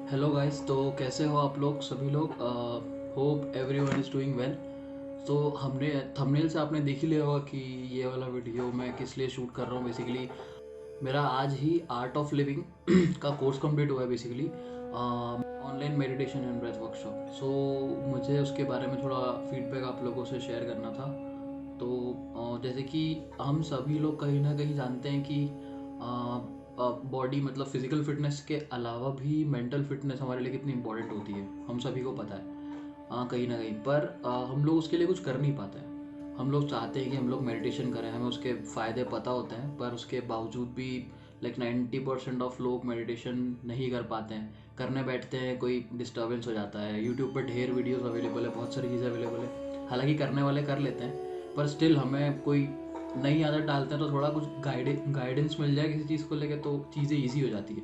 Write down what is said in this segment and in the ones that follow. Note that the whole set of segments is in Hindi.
हेलो गाइस, तो कैसे हो आप लोग सभी लोग। Hope everyone is doing well. तो हमने थंबनेल से आपने देख ही लिया होगा कि ये वाला वीडियो मैं किस लिए शूट कर रहा हूँ। बेसिकली मेरा आज ही आर्ट ऑफ लिविंग का कोर्स कंप्लीट हुआ है। Basically online meditation and breath workshop. So मुझे उसके बारे में थोड़ा फीडबैक आप लोगों से शेयर करना था। तो जैसे कि हम सभी लोग कहीं ना कहीं जानते हैं कि बॉडी मतलब फिजिकल फिटनेस के अलावा भी मेंटल फिटनेस हमारे लिए कितनी इंपॉर्टेंट होती है, हम सभी को पता है। कहीं ना कहीं पर हम लोग उसके लिए कुछ कर नहीं पाते हैं। हम लोग चाहते हैं कि हम लोग मेडिटेशन करें, हमें उसके फ़ायदे पता होते हैं, पर उसके बावजूद भी 90% ऑफ लोग मेडिटेशन नहीं कर पाते हैं। करने बैठते हैं, कोई डिस्टर्बेंस हो जाता है। यूट्यूब पर ढेर वीडियोस अवेलेबल है, बहुत सारी चीज़ें अवेलेबल है। हालांकि करने वाले कर लेते हैं, पर स्टिल हमें कोई नई आदत डालते हैं तो थोड़ा कुछ गाइडेंस मिल जाए किसी चीज़ को लेके तो चीज़ें ईजी हो जाती है।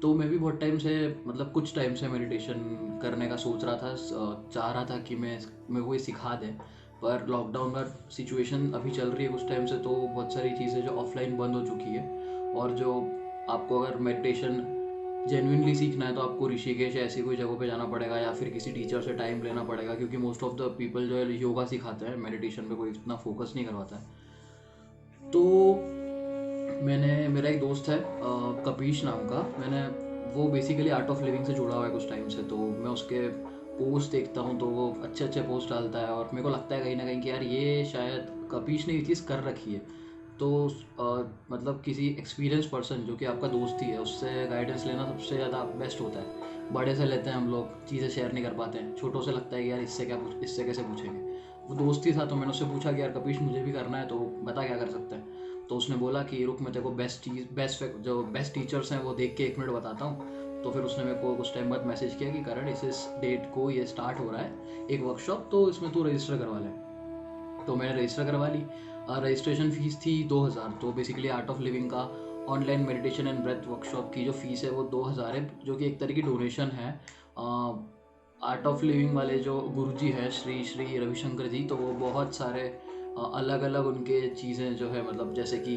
तो मैं भी बहुत टाइम से मतलब कुछ टाइम से मेडिटेशन करने का सोच रहा था, चाह रहा था कि मैं को ये सिखा दें। पर लॉकडाउन का सिचुएशन अभी चल रही है कुछ टाइम से, तो बहुत सारी चीज़ें जो ऑफलाइन बंद हो चुकी है। और जो आपको अगर मेडिटेशन जेन्युइनली सीखना है तो आपको ऋषिकेश ऐसी कोई जगह पे जाना पड़ेगा या फिर किसी टीचर से टाइम लेना पड़ेगा, क्योंकि मोस्ट ऑफ द पीपल जो है योगा सिखाते हैं, मेडिटेशन पे कोई इतना फोकस नहीं करवाता है। तो मैंने मेरा एक दोस्त है कपीश नाम का। मैंने वो बेसिकली आर्ट ऑफ लिविंग से जुड़ा हुआ है कुछ टाइम से, तो मैं उसके पोस्ट देखता हूँ तो वो अच्छे अच्छे पोस्ट डालता है और मेरे को लगता है कहीं ना कहीं कि यार ये शायद कपीश ने ये चीज़ कर रखी है। तो मतलब किसी एक्सपीरियंस पर्सन जो कि आपका दोस्त ही है उससे गाइडेंस लेना सबसे ज़्यादा बेस्ट होता है। बड़े से लेते हैं हम लोग, चीज़ें शेयर नहीं कर पाते हैं। छोटों से लगता है कि यार इससे कैसे पूछेंगे। वो दोस्त ही था तो मैंने उससे पूछा कि यार कपीश मुझे भी करना है, तो बता क्या कर सकते हैं। तो उसने बोला कि रुक, मैं तेरे को बेस्ट टीचर्स हैं वो देख के 1 मिनट बताता हूँ। तो फिर उसने मेरे को कुछ टाइम बाद मैसेज किया कि करण इस डेट को ये स्टार्ट हो रहा है एक वर्कशॉप, तो इसमें तू रजिस्टर करवा ले। तो मैंने रजिस्टर करवा ली। रजिस्ट्रेशन फ़ीस थी 2,000। तो बेसिकली आर्ट ऑफ लिविंग का online meditation and breath workshop की जो फ़ीस है वो 2,000 है, जो कि एक तरह की डोनेशन है। आर्ट ऑफ लिविंग वाले जो गुरुजी है श्री श्री रविशंकर जी, तो वो बहुत सारे अलग अलग उनके चीज़ें जो है, मतलब जैसे कि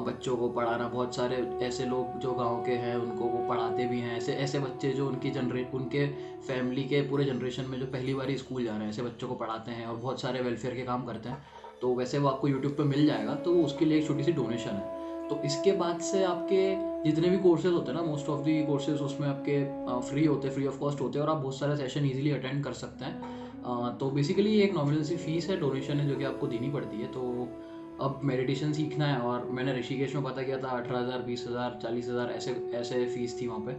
बच्चों को पढ़ाना। बहुत सारे ऐसे लोग जो गांव के हैं उनको वो पढ़ाते भी हैं। ऐसे ऐसे बच्चे जो उनके फैमिली के पूरे जनरेशन में जो पहली बार स्कूल जा रहे हैं, ऐसे बच्चों को पढ़ाते हैं और बहुत सारे वेलफेयर के काम करते हैं। तो वैसे वो आपको यूट्यूब पे मिल जाएगा, तो उसके लिए एक छोटी सी डोनेशन है। तो इसके बाद से आपके जितने भी कोर्सेज होते हैं ना, मोस्ट ऑफ दी कोर्सेज उसमें आपके फ्री होते हैं, फ्री ऑफ कॉस्ट होते हैं और आप बहुत सारे सेशन ईजिली अटेंड कर सकते हैं। तो बेसिकली ये एक नॉमिनल सी फीस है, डोनेशन है जो कि आपको देनी पड़ती है। तो अब मेडिटेशन सीखना है और मैंने ऋषिकेश में पता किया था 18,000, 20,000, 40,000 ऐसे ऐसे फ़ीस थी वहाँ पे।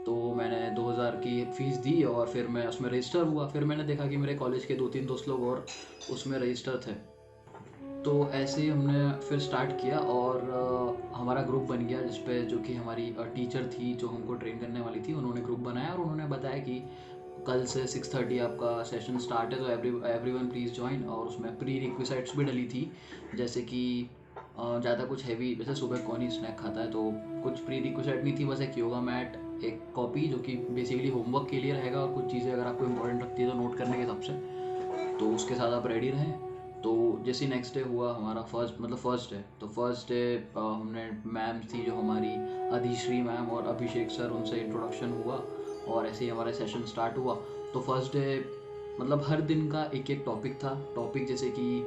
तो मैंने 2,000 की फ़ीस दी और फिर मैं उसमें रजिस्टर हुआ। फिर मैंने देखा कि मेरे कॉलेज के 2-3 दोस्त लोग और उसमें रजिस्टर थे। तो ऐसे ही हमने फिर स्टार्ट किया और हमारा ग्रुप बन गया, जिसपे जो कि हमारी टीचर थी जो हमको ट्रेन करने वाली थी, उन्होंने ग्रुप बनाया और उन्होंने बताया कि कल से 6:30 आपका सेशन स्टार्ट है, तो एवरीवन प्लीज़ ज्वाइन। और उसमें प्री रिक्विसाइट्स भी डली थी, जैसे कि ज़्यादा कुछ हैवी, जैसे सुबह कौन ही स्नैक खाता है, तो कुछ प्री रिक्विसाइट नहीं थी। बस एक योगा मैट, एक कॉपी जो कि बेसिकली होमवर्क के लिए रहेगा, और कुछ चीज़ें अगर आपको इंपॉर्टेंट लगती है तो नोट करने के हिसाब से, तो उसके साथ आप रेडी रहें। तो जैसे नेक्स्ट डे हुआ हमारा फर्स्ट डे, तो फर्स्ट डे हमने मैम थी जो हमारी अधिश्री मैम और अभिषेक सर, उनसे इंट्रोडक्शन हुआ और ऐसे ही हमारा सेशन स्टार्ट हुआ। तो फर्स्ट डे मतलब हर दिन का एक एक टॉपिक था। टॉपिक जैसे कि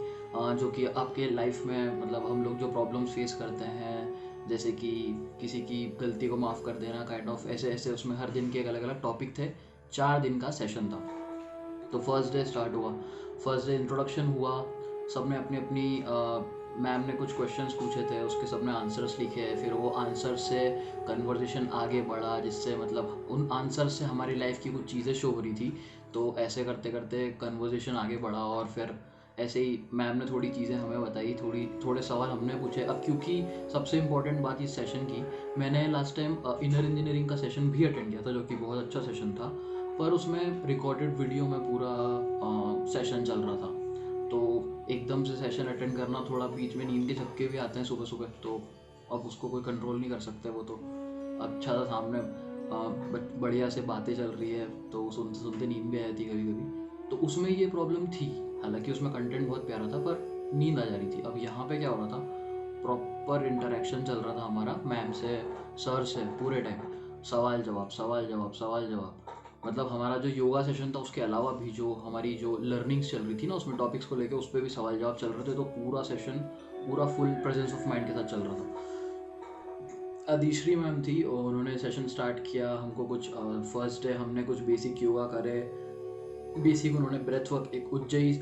जो कि आपके लाइफ में मतलब हम लोग जो प्रॉब्लम्स फेस करते हैं, जैसे कि किसी की गलती को माफ़ कर देना, काइंड ऑफ ऐसे ऐसे उसमें हर दिन के एक अलग अलग टॉपिक थे। 4 दिन का सेशन था। तो फर्स्ट डे स्टार्ट हुआ। फर्स्ट डे इंट्रोडक्शन हुआ। सब ने अपनी अपनी मैम ने कुछ क्वेश्चंस पूछे थे, उसके सब ने आंसर्स लिखे। फिर वो आंसर से कन्वर्जेशन आगे बढ़ा, जिससे मतलब उन आंसर से हमारी लाइफ की कुछ चीज़ें शो हो रही थी। तो ऐसे करते करते कन्वर्जेशन आगे बढ़ा और फिर ऐसे ही मैम ने थोड़ी चीज़ें हमें बताई, थोड़े सवाल हमने पूछे। अब क्योंकि सबसे इम्पोर्टेंट बात इस सेशन की, मैंने लास्ट टाइम इनर इंजीनियरिंग का सेशन भी अटेंड किया था, जो कि बहुत अच्छा सेशन था। पर उसमें रिकॉर्डेड वीडियो में पूरा सेशन चल रहा था। तो एकदम से सेशन अटेंड करना, थोड़ा बीच में नींद के झपके भी आते हैं सुबह सुबह, तो अब उसको कोई कंट्रोल नहीं कर सकते। वो तो अच्छा था, सामने बढ़िया से बातें चल रही है तो सुनते सुनते नींद भी आ जाती कभी कभी। तो उसमें ये प्रॉब्लम थी। हालांकि उसमें कंटेंट बहुत प्यारा था पर नींद आ जा रही थी। अब यहाँ पे क्या हो रहा था, प्रॉपर इंटरेक्शन चल रहा था हमारा मैम से, सर से पूरे टाइम। सवाल जवाब सवाल जवाब सवाल जवाब। मतलब हमारा जो योगा सेशन था उसके अलावा भी जो हमारी जो लर्निंग्स चल रही थी ना, उसमें टॉपिक्स को लेके उस पर भी सवाल जवाब चल रहे थे। तो पूरा सेशन पूरा फुल प्रेजेंस ऑफ माइंड के साथ चल रहा था। अदिश्री मैम थी और उन्होंने सेशन स्टार्ट किया। हमको कुछ फर्स्ट डे हमने कुछ बेसिक योगा करे। बेसिक उन्होंने ब्रेथ वर्क, एक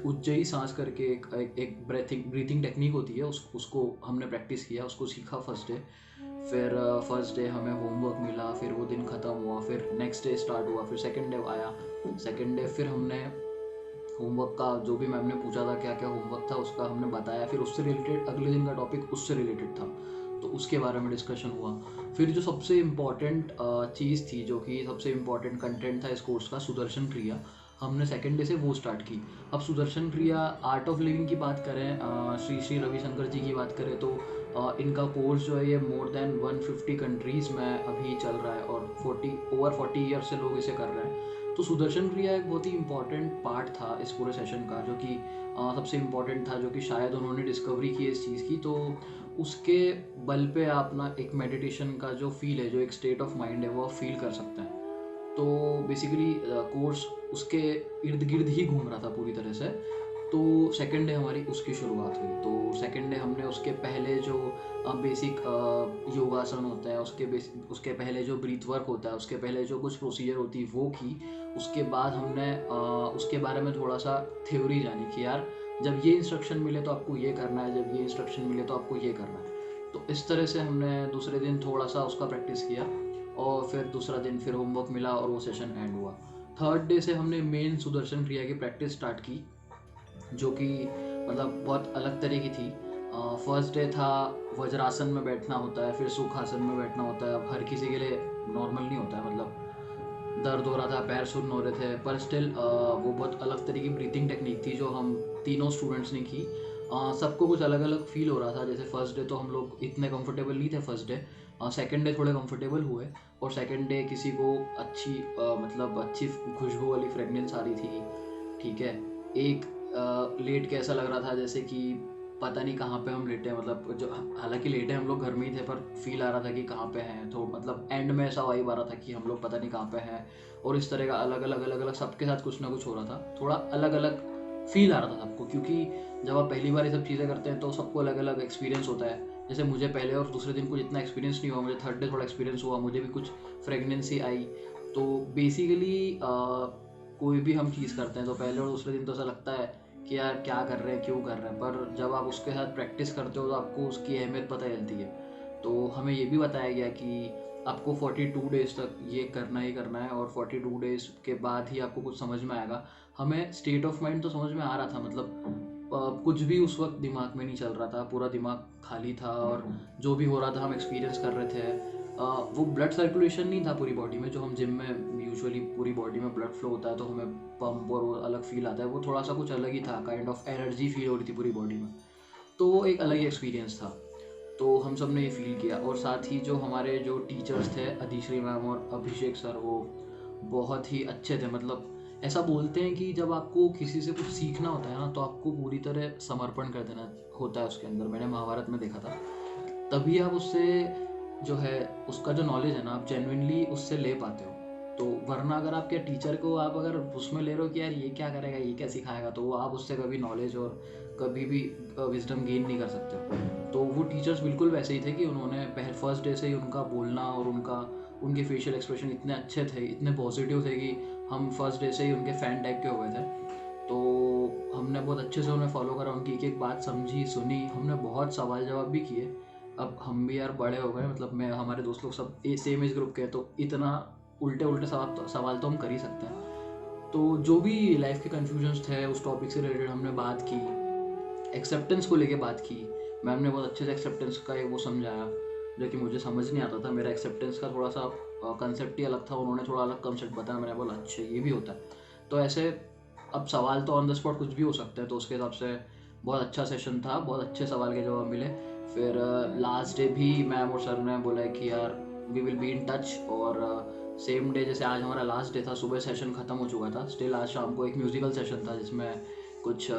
उज्जयी सांस करके एक ब्रीथिंग टेक्निक होती है, उसको हमने प्रैक्टिस किया, उसको सीखा फर्स्ट डे। फिर फर्स्ट डे हमें होमवर्क मिला, फिर वो दिन ख़त्म हुआ, फिर नेक्स्ट डे स्टार्ट हुआ, फिर सेकंड डे आया। सेकंड डे फिर हमने होमवर्क का जो भी मैम ने पूछा था क्या क्या होमवर्क था उसका हमने बताया। फिर उससे रिलेटेड अगले दिन का टॉपिक उससे रिलेटेड था तो उसके बारे में डिस्कशन हुआ। फिर जो सबसे इम्पॉर्टेंट चीज़ थी, जो कि सबसे इम्पॉर्टेंट कंटेंट था इस कोर्स का, सुदर्शन क्रिया, हमने सेकेंड डे से वो स्टार्ट की। अब सुदर्शन क्रिया आर्ट ऑफ लिविंग की बात करें, श्री श्री रविशंकर जी की बात करें तो इनका कोर्स जो है ये मोर देन 150 कंट्रीज़ में अभी चल रहा है और ओवर 40 ईयर से लोग इसे कर रहे हैं। तो सुदर्शन क्रिया एक बहुत ही इंपॉर्टेंट पार्ट था इस पूरे सेशन का, जो कि सबसे इम्पॉर्टेंट था, जो कि शायद उन्होंने डिस्कवरी की इस चीज़ की। तो उसके बल पे आप ना एक मेडिटेशन का जो फील है, जो एक स्टेट ऑफ माइंड है, वो आप फील कर सकते हैं। तो बेसिकली कोर्स उसके इर्द गिर्द ही घूम रहा था पूरी तरह से। तो सेकेंड डे हमारी उसकी शुरुआत हुई। तो सेकेंड डे हमने उसके पहले जो बेसिक योगासन होते हैं, उसके पहले जो ब्रीथ वर्क होता है, उसके पहले जो कुछ प्रोसीजर होती है वो की। उसके बाद हमने उसके बारे में थोड़ा सा थ्योरी जानी कि यार जब ये इंस्ट्रक्शन मिले तो आपको ये करना है, जब ये इंस्ट्रक्शन मिले तो आपको ये करना है। तो इस तरह से हमने दूसरे दिन थोड़ा सा उसका प्रैक्टिस किया और फिर दूसरा दिन फिर होमवर्क मिला और वो सेशन एंड हुआ। थर्ड डे से हमने मेन सुदर्शन क्रिया की प्रैक्टिस स्टार्ट की, जो कि मतलब बहुत अलग तरह की थी। फर्स्ट डे था वज्रासन में बैठना होता है, फिर सुखासन में बैठना होता है। अब हर किसी के लिए नॉर्मल नहीं होता है, मतलब दर्द हो रहा था, पैर सुन्न हो रहे थे, पर स्टिल वो बहुत अलग तरह की ब्रीथिंग टेक्निक थी जो हम तीनों स्टूडेंट्स ने की। सबको कुछ अलग अलग फील हो रहा था। जैसे फर्स्ट डे तो हम लोग इतने कंफर्टेबल नहीं थे फर्स्ट डे, सेकेंड डे थोड़े कंफर्टेबल हुए और सेकेंड डे किसी को मतलब अच्छी खुशबू वाली फ्रेगनेंस आ रही थी, ठीक है। एक लेट के ऐसा लग रहा था जैसे कि पता नहीं कहाँ पे हम लेटे हैं, मतलब जो हालांकि लेटे हम लोग घर में ही थे पर फील आ रहा था कि कहाँ पे हैं। तो मतलब एंड में ऐसा वाइब आ रहा था कि हम लोग पता नहीं कहाँ पे हैं। और इस तरह का अलग अलग सबके साथ कुछ ना कुछ हो रहा था, थोड़ा अलग अलग फील आ रहा था सबको, क्योंकि जब आप पहली बार ये सब चीज़ें करते हैं तो सबको अलग अलग एक्सपीरियंस होता है। जैसे मुझे पहले और दूसरे दिन कुछ इतना एक्सपीरियंस नहीं हुआ, मुझे थर्ड डे थोड़ा एक्सपीरियंस हुआ, मुझे भी कुछ फ्रेगनेंसी आई। तो बेसिकली कोई भी हम चीज़ करते हैं तो पहले और दूसरे दिन तो ऐसा लगता है कि यार क्या कर रहे हैं, क्यों कर रहे हैं, पर जब आप उसके साथ प्रैक्टिस करते हो तो आपको उसकी अहमियत पता चलती है। तो हमें ये भी बताया गया कि आपको 42 डेज़ तक ये करना ही करना है और 42 डेज़ के बाद ही आपको कुछ समझ में आएगा। हमें स्टेट ऑफ माइंड तो समझ में आ रहा था, मतलब कुछ भी उस वक्त दिमाग में नहीं चल रहा था, पूरा दिमाग खाली था और जो भी हो रहा था हम एक्सपीरियंस कर रहे थे। वो ब्लड सर्कुलेशन नहीं था पूरी बॉडी में, जो हम जिम में यूजुअली पूरी बॉडी में ब्लड फ्लो होता है तो हमें पंप और वो अलग फील आता है, वो थोड़ा सा कुछ अलग ही था, काइंड ऑफ एनर्जी फील हो रही थी पूरी बॉडी में। तो वो एक अलग ही एक्सपीरियंस था। तो हम सब ने ये फील किया और साथ ही जो हमारे जो टीचर्स थे अदिश्री मैम और अभिषेक सर, वो बहुत ही अच्छे थे। मतलब ऐसा बोलते हैं कि जब आपको किसी से कुछ सीखना होता है ना तो आपको पूरी तरह समर्पण कर देना होता है उसके अंदर। मैंने महाभारत में देखा था, तभी आप उससे जो है उसका जो नॉलेज है ना आप जेन्युइनली उससे ले पाते हो। तो वरना अगर आपके टीचर को आप अगर उसमें ले रहे हो कि यार ये क्या करेगा, ये क्या सिखाएगा, तो वो आप उससे कभी नॉलेज और कभी भी विजडम गेन नहीं कर सकते हो। तो वो टीचर्स बिल्कुल वैसे ही थे कि उन्होंने फर्स्ट डे से ही उनका बोलना और उनके फेशियल एक्सप्रेशन इतने अच्छे थे, इतने पॉजिटिव थे कि हम फर्स्ट डे से ही उनके फ़ैन टाइप के हो गए थे। तो हमने बहुत अच्छे से उन्हें फॉलो करा, उनकी एक एक बात समझी सुनी, हमने बहुत सवाल जवाब भी किए। अब हम भी यार बड़े हो गए, मतलब मैं हमारे दोस्त लोग सब सेम एज ग्रुप के हैं, तो इतना उल्टे उल्टे सवाल तो हम कर ही सकते हैं। तो जो भी लाइफ के कन्फ्यूजन्स थे उस टॉपिक से रिलेटेड हमने बात की। एक्सेप्टेंस को लेके बात की, मैम ने बहुत अच्छे से एक्सेप्टेंस का वो समझाया जो कि मुझे समझ नहीं आता था। मेरा एक्सेप्टेंस का थोड़ा सा कंसेप्ट ही अलग था, उन्होंने थोड़ा अलग कंसेप्ट बताया। मैंने बोला अच्छा ये भी होता है। तो ऐसे अब सवाल तो ऑन द स्पॉट कुछ भी हो सकते हैं, तो उसके हिसाब से बहुत अच्छा सेशन था, बहुत अच्छे सवाल के जवाब मिले। फिर लास्ट डे भी मैम और सर ने बोला कि यार we will be in touch. और सेम डे जैसे आज हमारा लास्ट डे था, सुबह सेशन ख़त्म हो चुका था, स्टिल आज शाम को एक म्यूज़िकल सेशन था जिसमें कुछ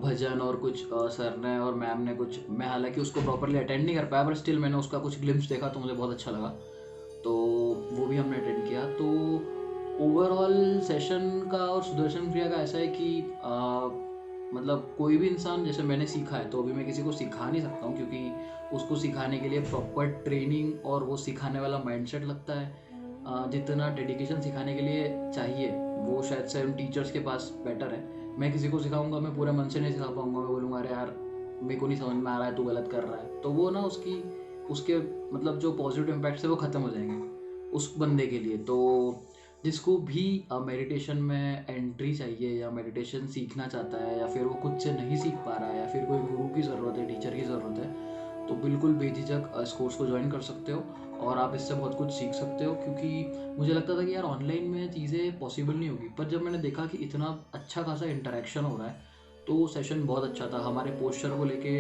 भजन और कुछ सर ने और मैम ने कुछ, मैं हालांकि उसको प्रॉपरली अटेंड नहीं कर पाया पर स्टिल मैंने उसका कुछ ग्लिम्स देखा तो मुझे बहुत अच्छा लगा। तो वो भी हमने अटेंड किया। तो ओवरऑल सेशन का और सुदर्शन क्रिया का ऐसा है कि मतलब कोई भी इंसान, जैसे मैंने सीखा है तो अभी मैं किसी को सिखा नहीं सकता हूँ, क्योंकि उसको सिखाने के लिए प्रॉपर ट्रेनिंग और वो सिखाने वाला माइंडसेट लगता है। जितना डेडिकेशन सिखाने के लिए चाहिए वो शायद से उन टीचर्स के पास बेटर है। मैं किसी को सिखाऊंगा, मैं पूरे मन से नहीं सिखा पाऊंगा, मैं बोलूँगा अरे यार मेरे को नहीं समझ में आ रहा है, तू गलत कर रहा है, तो वो ना उसके मतलब जो पॉजिटिव इम्पैक्ट्स है वो ख़त्म हो जाएंगे उस बंदे के लिए। तो जिसको भी मेडिटेशन में एंट्री चाहिए या मेडिटेशन सीखना चाहता है, या फिर वो खुद से नहीं सीख पा रहा है, या फिर कोई गुरु की ज़रूरत है, टीचर की ज़रूरत है, तो बिल्कुल बेझिझक इस कोर्स को ज्वाइन कर सकते हो और आप इससे बहुत कुछ सीख सकते हो। क्योंकि मुझे लगता था कि यार ऑनलाइन में चीज़ें पॉसिबल नहीं होगी, पर जब मैंने देखा कि इतना अच्छा खासा इंटरेक्शन हो रहा है तो सेशन बहुत अच्छा था। हमारे पोस्चर को लेके,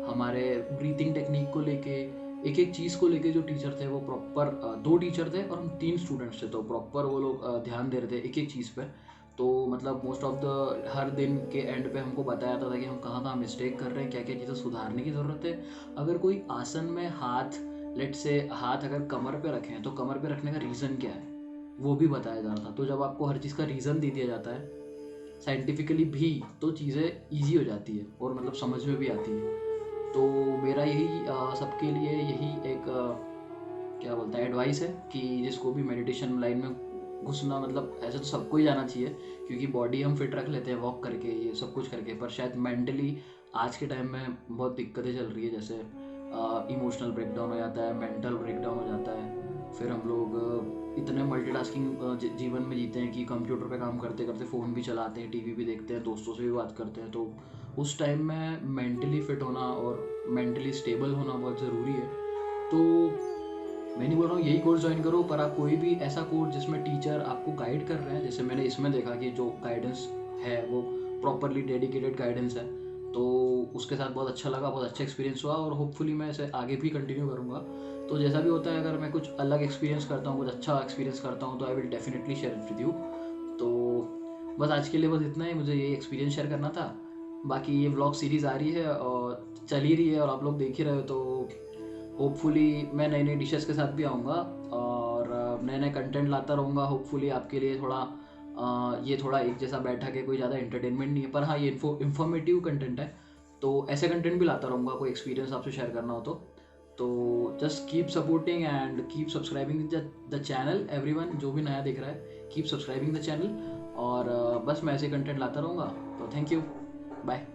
हमारे ब्रीथिंग टेक्निक को लेके, एक एक चीज़ को लेके जो टीचर थे वो प्रॉपर, 2 टीचर थे और हम 3 स्टूडेंट्स थे, तो प्रॉपर वो लोग ध्यान दे रहे थे एक एक चीज़ पे। तो मतलब मोस्ट ऑफ द हर दिन के एंड पे हमको बताया जाता था कि हम कहाँ कहाँ मिस्टेक कर रहे हैं, क्या क्या चीज़ें सुधारने की ज़रूरत है। अगर कोई आसन में हाथ, लेट से हाथ अगर कमर पे रखें तो कमर पे रखने का रीज़न क्या है वो भी बताया जा रहा था। तो जब आपको हर चीज़ का रीज़न दे दिया जाता है साइंटिफिकली भी, तो चीज़ें ईजी हो जाती है और मतलब समझ में भी आती है। तो मेरा यही सबके लिए यही एक क्या बोलता है एडवाइस है कि जिसको भी मेडिटेशन लाइन में घुसना, मतलब ऐसे तो सबको ही जाना चाहिए, क्योंकि बॉडी हम फिट रख लेते हैं वॉक करके, ये सब कुछ करके, पर शायद मेंटली आज के टाइम में बहुत दिक्कतें चल रही है। जैसे इमोशनल ब्रेकडाउन हो जाता है, मेंटल ब्रेकडाउन हो जाता है, फिर हम लोग इतने मल्टीटास्किंग जीवन में जीते हैं कि कंप्यूटर पे काम करते करते फ़ोन भी चलाते हैं, टीवी भी देखते हैं, दोस्तों से भी बात करते हैं। तो उस टाइम में मेंटली फिट होना और मेंटली स्टेबल होना बहुत ज़रूरी है। तो मैं नहीं बोल रहा हूँ यही कोर्स ज्वाइन करो, पर आप कोई भी ऐसा कोर्स जिसमें टीचर आपको गाइड कर रहे हैं, जैसे मैंने इसमें देखा कि जो गाइडेंस है वो प्रॉपरली डेडिकेटेड गाइडेंस है, तो उसके साथ बहुत अच्छा लगा, बहुत अच्छा एक्सपीरियंस हुआ और होपफुली मैं इसे आगे भी कंटिन्यू करूँगा। तो जैसा भी होता है, अगर मैं कुछ अलग एक्सपीरियंस करता हूँ, कुछ अच्छा एक्सपीरियंस करता हूँ, तो I will definitely share it with you. तो बस आज के लिए बस इतना ही, मुझे ये एक्सपीरियंस शेयर करना था। बाकी ये व्लॉग सीरीज़ आ रही है और चल ही रही है और आप लोग देख ही रहे हो, तो होपफुली मैं नई नई डिशेस के साथ भी आऊँगा और नए नए कंटेंट लाता रहूँगा। होपफुली आपके लिए थोड़ा ये थोड़ा एक जैसा बैठक है, कोई ज़्यादा एंटरटेनमेंट नहीं है, पर हाँ ये इन्फॉर्मेटिव कंटेंट है। तो ऐसे कंटेंट भी लाता रहूँगा, कोई एक्सपीरियंस आपसे शेयर करना हो तो just keep supporting and keep subscribing the channel everyone. जो भी नया देख रहा है कीप सब्सक्राइबिंग द चैनल, और बस मैं ऐसे कंटेंट लाता रहूँगा। तो थैंक यू, बाय।